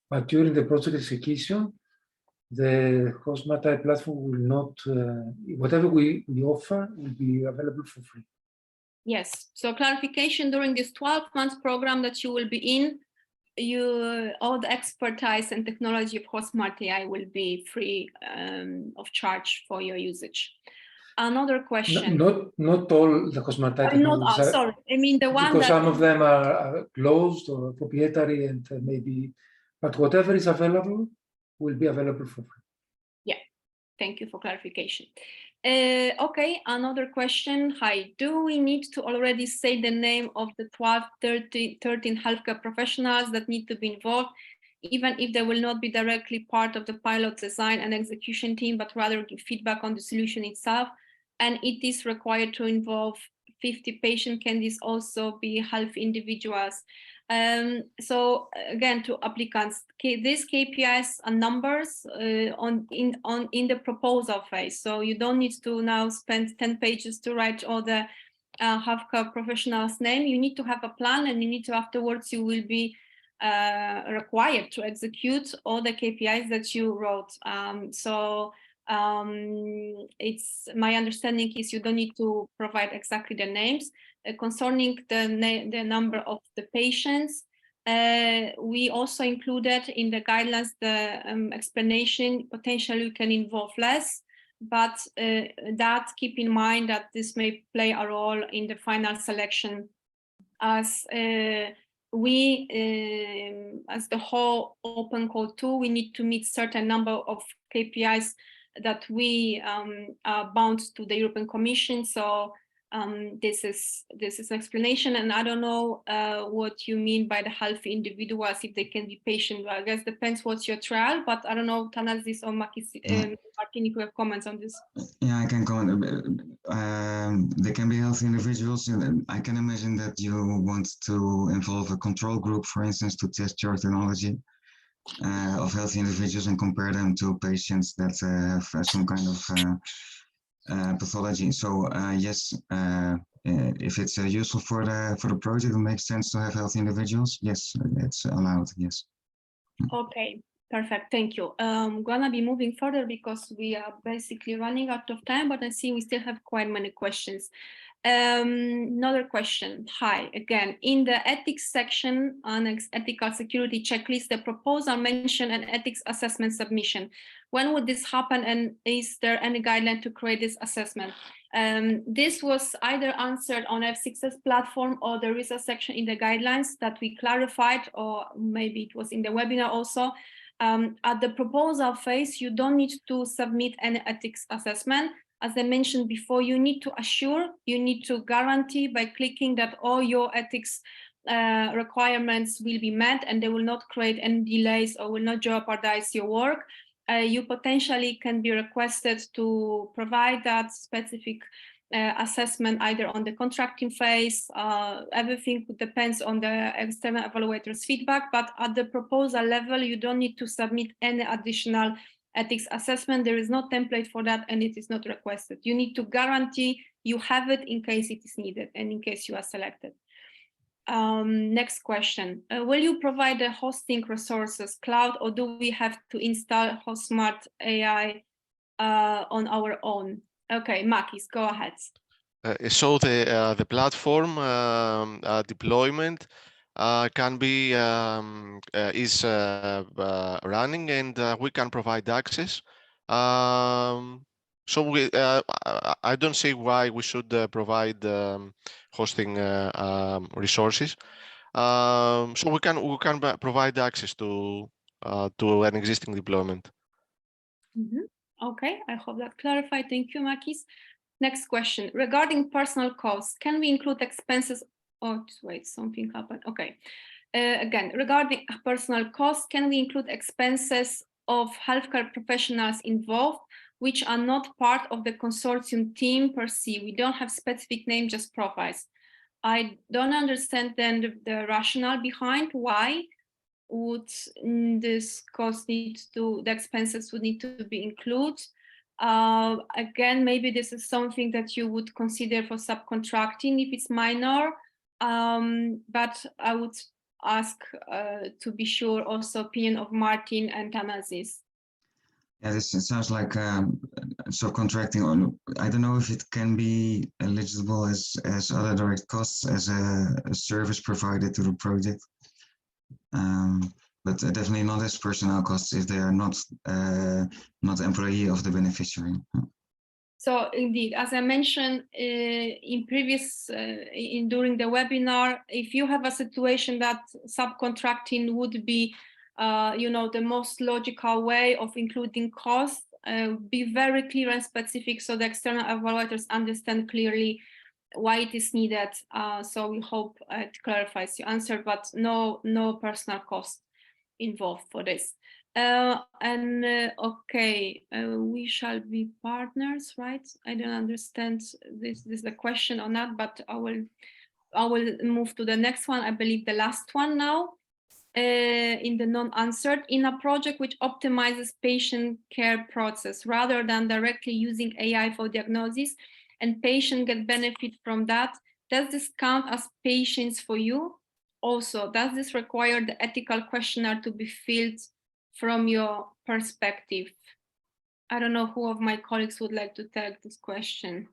But during the project execution, the HosmartAI platform will not, whatever we offer will be available for free. Yes, so clarification: during this 12-month program that you will be in, all the expertise and technology of HosmartAI will be free of charge for your usage. Another question. Not all the HosmartAI technologies. Sorry, I mean the one because that, some of them are closed or proprietary, and maybe, but whatever is available will be available for free. Yeah, thank you for clarification. Okay, another question. Hi, do we need to already say the name of the 13 healthcare professionals that need to be involved, even if they will not be directly part of the pilot design and execution team, but rather give feedback on the solution itself? And it is required to involve 50 patients. Can this also be health individuals? So again, to applicants, these KPIs are numbers in the proposal phase. So you don't need to now spend 10 pages to write all the healthcare professionals' name. You need to have a plan, and you need to afterwards you will be required to execute all the KPIs that you wrote. It's my understanding is you don't need to provide exactly the names. Concerning the number of the patients, we also included in the guidelines the explanation. Potentially you can involve less, but that keep in mind that this may play a role in the final selection, as we, as the whole open call tool, we need to meet certain number of KPIs that we are bound to the European Commission. So This is an explanation, and I don't know what you mean by the healthy individuals, if they can be patient. Well, I guess depends what's your trial, but I don't know, Thanasis or Martin, if you have comments on this. Yeah, I can comment. They can be healthy individuals, and I can imagine that you want to involve a control group, for instance, to test your technology of healthy individuals and compare them to patients that have some kind of pathology. So yes, if it's useful for the project, it makes sense to have healthy individuals. Yes, it's allowed. Yes. Okay, perfect. Thank you. I'm gonna be moving further because we are basically running out of time, but I see we still have quite many questions. Another question. Hi again. In the ethics section on ethical security checklist, the proposal mentioned an ethics assessment submission. When would this happen, and is there any guideline to create this assessment? This was either answered on F6's platform, or there is a section in the guidelines that we clarified, or maybe it was in the webinar also. At the proposal phase, you don't need to submit any ethics assessment. As I mentioned before, you need to assure, you need to guarantee by clicking that all your ethics requirements will be met and they will not create any delays or will not jeopardize your work. You potentially can be requested to provide that specific assessment either on the contracting phase. Everything depends on the external evaluator's feedback, but at the proposal level, you don't need to submit any additional ethics assessment. There is no template for that, and it is not requested. You need to guarantee you have it in case it is needed and in case you are selected. Next question. Will you provide the hosting resources cloud, or do we have to install HosmartAI on our own? Okay, Makis, go ahead. So the platform deployment can be is running, and we can provide access. So I don't see why we should provide hosting resources. So we can provide access to an existing deployment. Okay, I hope that clarified. Thank you, Makis. Next question. Regarding personal costs, can we include expenses? Oh, wait, something happened. Okay. Again, regarding personal costs, can we include expenses of healthcare professionals involved, which are not part of the consortium team per se? We don't have specific name, just profiles. I don't understand then the rationale behind why would this cost need to, the expenses would need to be included. Again, maybe this is something that you would consider for subcontracting if it's minor, but I would ask to be sure also opinion of Martin and Thanasis. Yeah, this sounds like subcontracting on. I don't know if it can be eligible as other direct costs as a service provided to the project, but definitely not as personnel costs if they are not employee of the beneficiary. So indeed, as I mentioned in previous, during the webinar, if you have a situation that subcontracting would be, the most logical way of including costs, be very clear and specific so the external evaluators understand clearly why it is needed. So we hope it clarifies your answer, but no personal cost involved for this. Okay, we shall be partners, right? I don't understand this is the question or not, but I will move to the next one. I believe the last one now, in the non-answered. In a project which optimizes patient care process rather than directly using AI for diagnosis, and patient get benefit from that, does this count as patients for you? Also, does this require the ethical questionnaire to be filled from your perspective? I don't know who of my colleagues would like to take this question.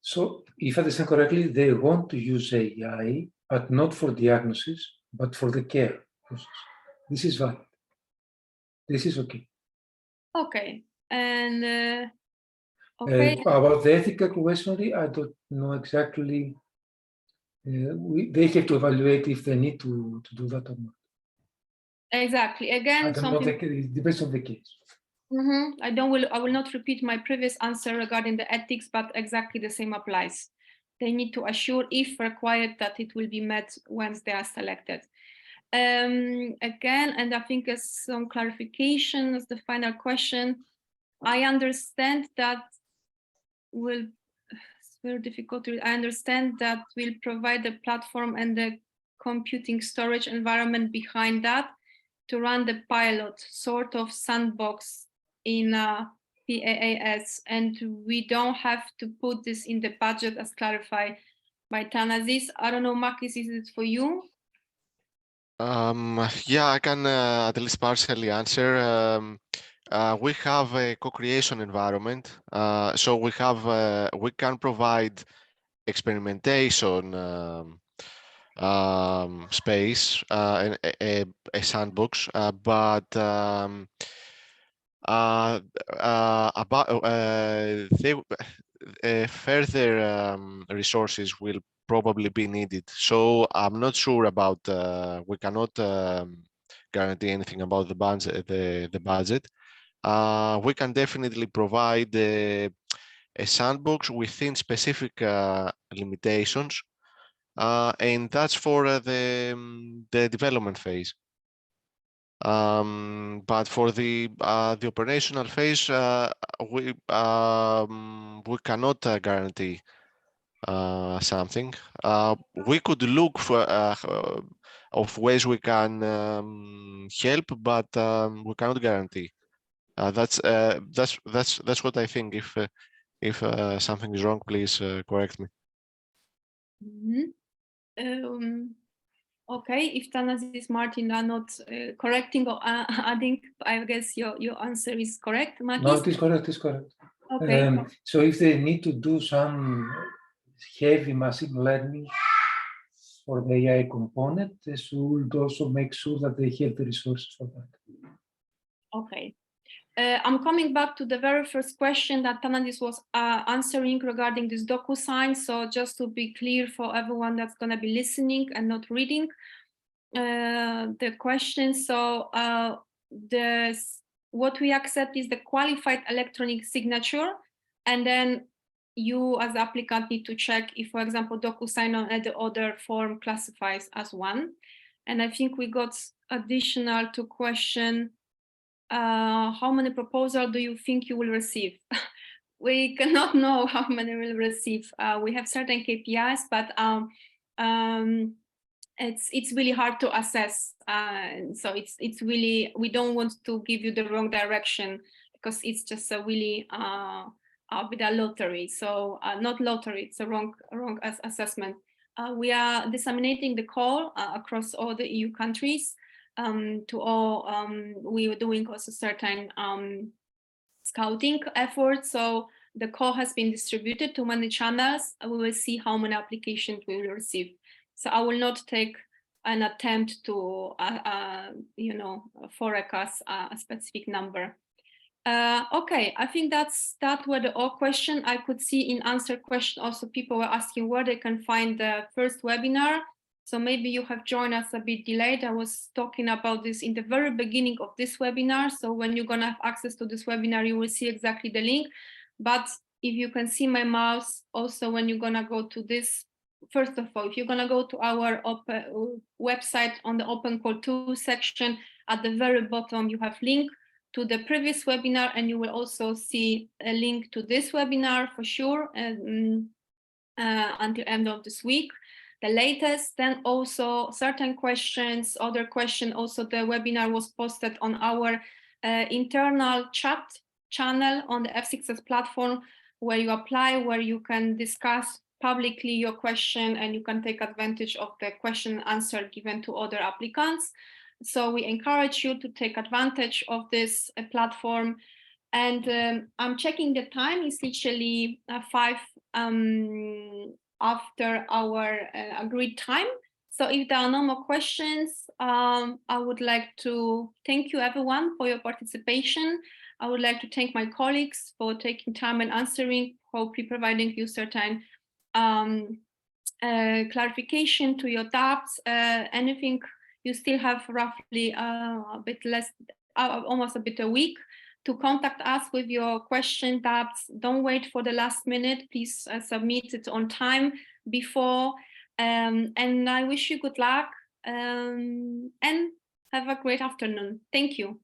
So if I understand correctly, they want to use AI, but not for diagnosis, but for the care process. This is valid. This is okay. Okay, and okay. About the ethical question, I don't know exactly. They have to evaluate if they need to do that or not. Exactly. Again, I don't know, it depends on the case. I will not repeat my previous answer regarding the ethics, but exactly the same applies. They need to assure, if required, that it will be met once they are selected. Again, and I think as some clarification as the final question, I understand that it's very difficult to, I understand that we'll provide the platform and the computing storage environment behind that to run the pilot, sort of sandbox in PaaS, and we don't have to put this in the budget as clarified by Thanasis. I don't know, Makis, is it for you? Yeah, I can at least partially answer. We have a co-creation environment, so we can provide experimentation space, a sandbox, but further resources will probably be needed. So I'm not sure about. We cannot guarantee anything about the budget. We can definitely provide a sandbox within specific limitations, and that's for the development phase. But for the operational phase, we cannot guarantee something. We could look for of ways we can help, but we cannot guarantee. That's what I think. If something is wrong, please correct me. Okay, if Thanasis, Martin are not correcting or adding, I guess your answer is correct, Makis? No, it is correct, it's correct. Okay. So if they need to do some heavy machine learning for the AI component, they should also make sure that they have the resources for that. Okay. I'm coming back to the very first question that Thanasis was answering regarding this DocuSign. So just to be clear for everyone that's going to be listening and not reading the question. So what we accept is the qualified electronic signature, and then you as the applicant need to check if, for example, DocuSign or any other form classifies as one. And I think we got additional to question, how many proposals do you think you will receive? We cannot know how many we'll receive. We have certain KPIs, but it's really hard to assess. So it's really, we don't want to give you the wrong direction, because it's just a really a bit of lottery. So not lottery, it's a wrong assessment. We are disseminating the call across all the EU countries to all. We were doing also certain scouting efforts. So the call has been distributed to many channels. We will see how many applications we will receive. So I will not take an attempt to, forecast a specific number. Okay, I think that were the all question. I could see in answer question also people were asking where they can find the first webinar. So maybe you have joined us a bit delayed. I was talking about this in the very beginning of this webinar. So when you're gonna have access to this webinar, you will see exactly the link. But if you can see my mouse, also when you're gonna go to this, first of all, if you're gonna go to our website on the Open Call 2 section, at the very bottom, you have link to the previous webinar, and you will also see a link to this webinar for sure until end of this week, the latest. Then also certain questions, other question, also the webinar was posted on our internal chat channel on the F6S platform, where you apply, where you can discuss publicly your question, and you can take advantage of the question and answer given to other applicants. So we encourage you to take advantage of this platform. And I'm checking the time, it's literally 5 after our agreed time. So if there are no more questions, I would like to thank you everyone for your participation. I would like to thank my colleagues for taking time and answering, hopefully providing you certain clarification to your doubts. Anything you still have roughly a bit less, almost a bit a week to contact us with your question, doubts. Don't wait for the last minute. Please submit it on time before. And I wish you good luck and have a great afternoon. Thank you.